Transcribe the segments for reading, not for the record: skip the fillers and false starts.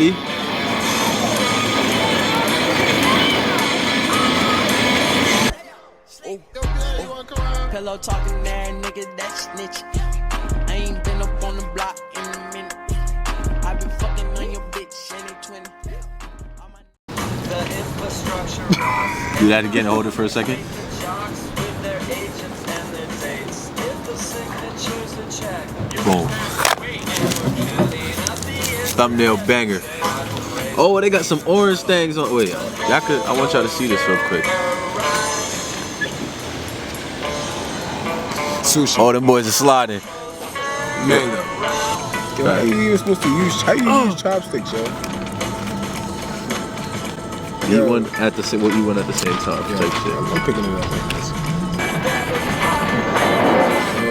Pillow talking there, nigga, that snitch. I ain't been up on the block in a minute. I been fucking on your bitch and they 20. Do that again, hold it for a second. Boom. Thumbnail banger. Oh, they got some orange things on. Wait, y'all could. I want y'all to see this real quick. Sushi. Oh, them boys are sliding. Mango. Yo, how you even supposed to use? How you use chopsticks, yo? Eat one at the same. We'll eat one at the same time. Yeah, Type shit. I'm picking it up like this.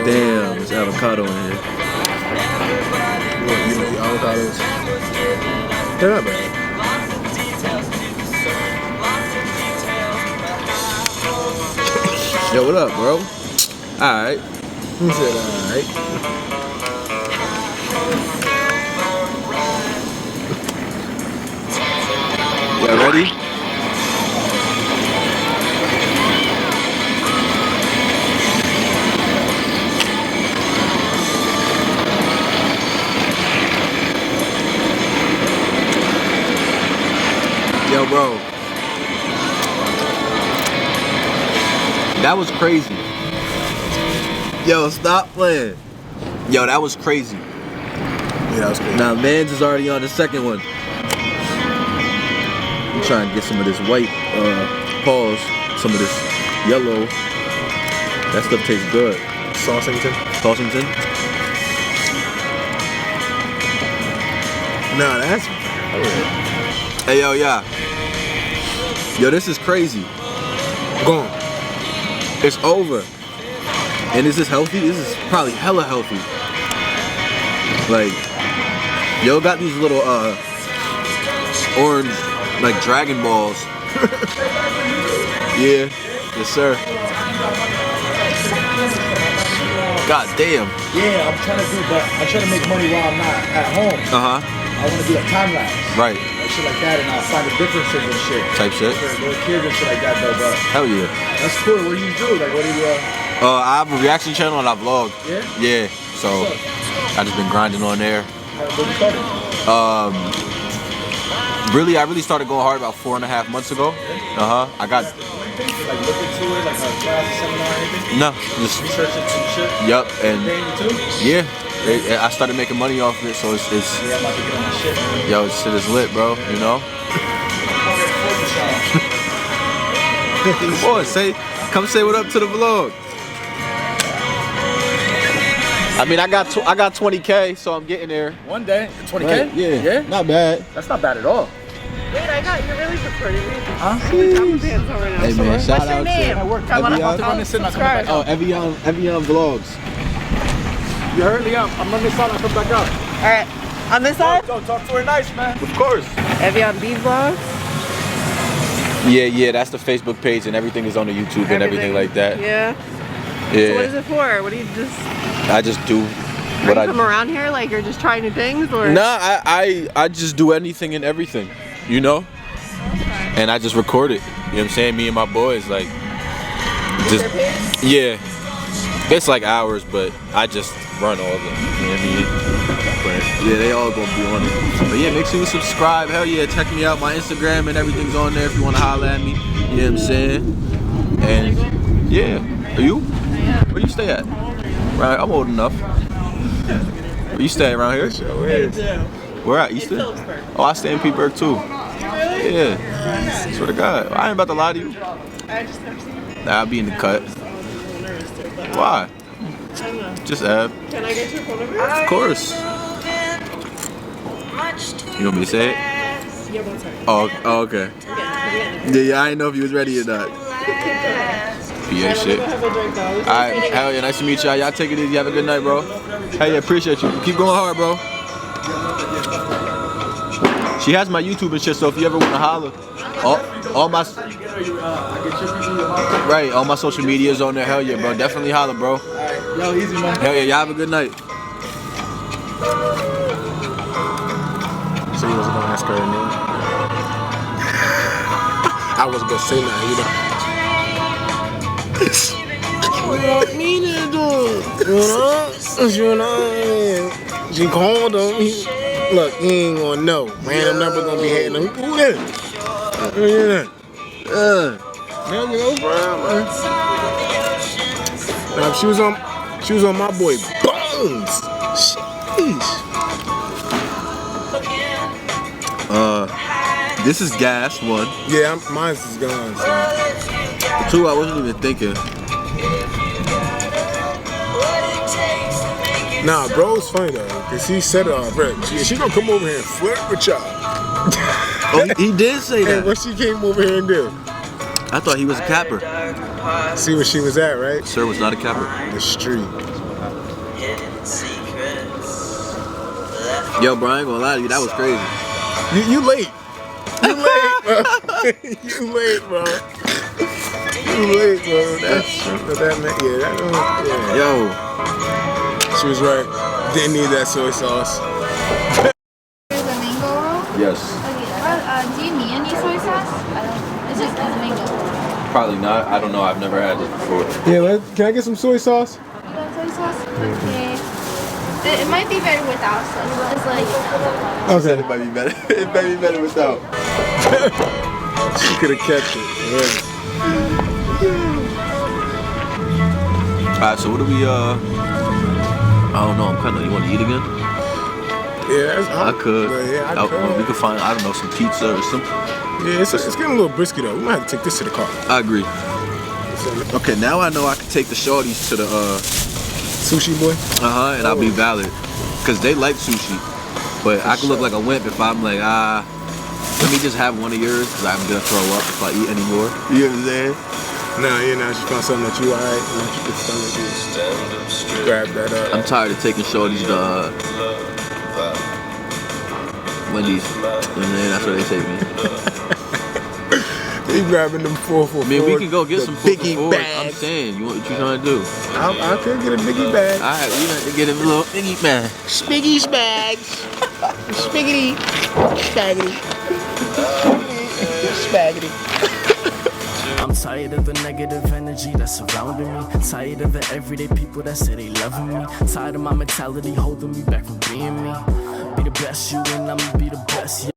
Damn, there's avocado in here. You know, the avocados. They're not bad. Yo, what up, bro? Alright. He said, alright. Y'all ready? Yo, bro. That was crazy. Yo, stop playing. Yo, that was crazy. Yeah, that was crazy. Now, Mans is already on the second one. I'm trying to get some of this white pause, some of this yellow. That stuff tastes good. Saucington? Saucington? Nah, that's... Hey, yo, yeah. Yo, this is crazy. Gone. It's over. And is this healthy? This is probably hella healthy. Like, yo got these little orange, like Dragon Balls. Yeah, yes sir. God damn. Yeah, I'm trying to make money while I'm not at home. Uh-huh. I want to do a time lapse. Right. Like shit like that, and I'll find the differences and shit. Type shit. For little kids and shit like that, though, but Hell yeah. that's cool. What do you do? Like, what do you, I have a reaction channel and I vlog. Yeah? Yeah. So I just been grinding on there. what you started? I really started going hard about 4.5 months ago. I got Like, look into it, like a class, a seminar, or anything? no, just Researching some shit? yup, and Paying you too? yeah, I started making money off of it, so it's Yeah, I'm about to get on my shit, man. yo, this shit is lit, bro. You know. Boy, come say what up to the vlog. I mean, I got 20K, so I'm getting there. One day, 20K? Right, yeah. Yeah? Not bad. That's not bad at all. Wait, you're really recording me. Huh? Hey man, shout out your name? to I'm about to run this in. Subscribe. Oh, Evian Vlogs. You heard me up. I'm on this side. I'll come back out. Alright, on this side? Go talk to her nice, man. Of course. Evian B Vlogs. Yeah, that's the Facebook page, and everything is on the YouTube and everything like that. Yeah. Yeah. So what is it for? What do you just? I just do Are what you I come around here like you're just trying new things, or? Nah, I just do anything and everything, you know? Okay. And I just record it. You know what I'm saying? Me and my boys, like, just, yeah. It's like hours, but I just run all of them. You know what I mean? But yeah, they all gonna be on it. But yeah, make sure you subscribe. Hell yeah, check me out. My Instagram and everything's on there if you wanna holler at me. You know what I'm saying? And yeah, are you? Where you stay at? Right, I'm old enough. Where you stay around here? Where at? Easton? Oh, I stay in Petersburg too. Yeah. Swear to God. I ain't about to lie to you. I just never seen you. Nah, I'll be in the cut. I'm nervous too, but Why? I don't know. Just Ab. Can I get your phone number? Of course. You want me to say it? Yeah, one second. Oh, okay. Yeah, I didn't know if you was ready or not. Yeah, shit. Have a drink now. Alright, hell yeah, nice to meet y'all. Y'all take it easy. Have a good night, bro. Hey, yeah, appreciate you. Keep going hard, bro. She has my YouTube and shit, so if you ever want to holler, all my all my social media is on there. Hell yeah, bro. Definitely holler, bro. Yo, easy, man. Hell yeah, y'all have a good night. So you wasn't gonna ask her name. I wasn't gonna say nothing, you know. What you want me to do? You know? She called him. Look, he ain't gonna know. Random number gonna be hitting him. Who that? Man, you know, bro, man. Now, she was on my boy Bones. Sheesh. This is gas, one. Yeah, mine's is gone. So. Two, I wasn't even thinking. Nah, bro's funny though, cause he said it already. She gonna come over here and flirt with y'all. Oh, he did say Hey, that. what she came over here and do? I thought he was a capper. See where she was at, right? Sir was not a capper. The street. Yo, bro, I ain't gonna lie to you, that was crazy. You late. You late, bro. You late, bro. You late, bro. That's that man. Yeah. Yo, She was right. Didn't need that soy sauce. There's a mango roll. yes. Okay, do you need any soy sauce? I don't. It's just a mango. Probably not. I don't know. I've never had this before. Yeah, can I get some soy sauce? You want soy sauce? Okay. It might be better without sauce. It's like. Okay. It might be better. It might be better without. She could have kept it. Yeah. Alright, so what do we, I don't know, I'm kinda, you wanna eat again? Yeah, I could. Yeah, I could. We could find, I don't know, some pizza or something. Yeah, it's getting a little brisky though. We might have to take this to the car. I agree. Okay, now I know I can take the shorties to the, Sushi boy. and I'll be valid. Cause they like sushi. But I could look like a wimp if I'm like, let me just have one of yours because I'm gonna throw up if I eat anymore. You know what I'm saying? Nah, yeah, now she found something that you alright, and that you can stomach. Grab that up. I'm tired of taking shorties to Wendy's. You know what I'm saying? That's where they take me. You grabbing them 4 for 4. I mean, we can go get some biggie 4 for 4. bags. I'm saying, what you trying to do? I could get a biggie bag. Alright, we have to get him a little biggie bag. Spiggy bags. Spiggity. Spaggity. Spaggity. I'm tired of the negative energy that's surrounding me. Tired of the everyday people that say they loving me. Tired of my mentality holding me back from being me. Be the best you and I'ma be the best.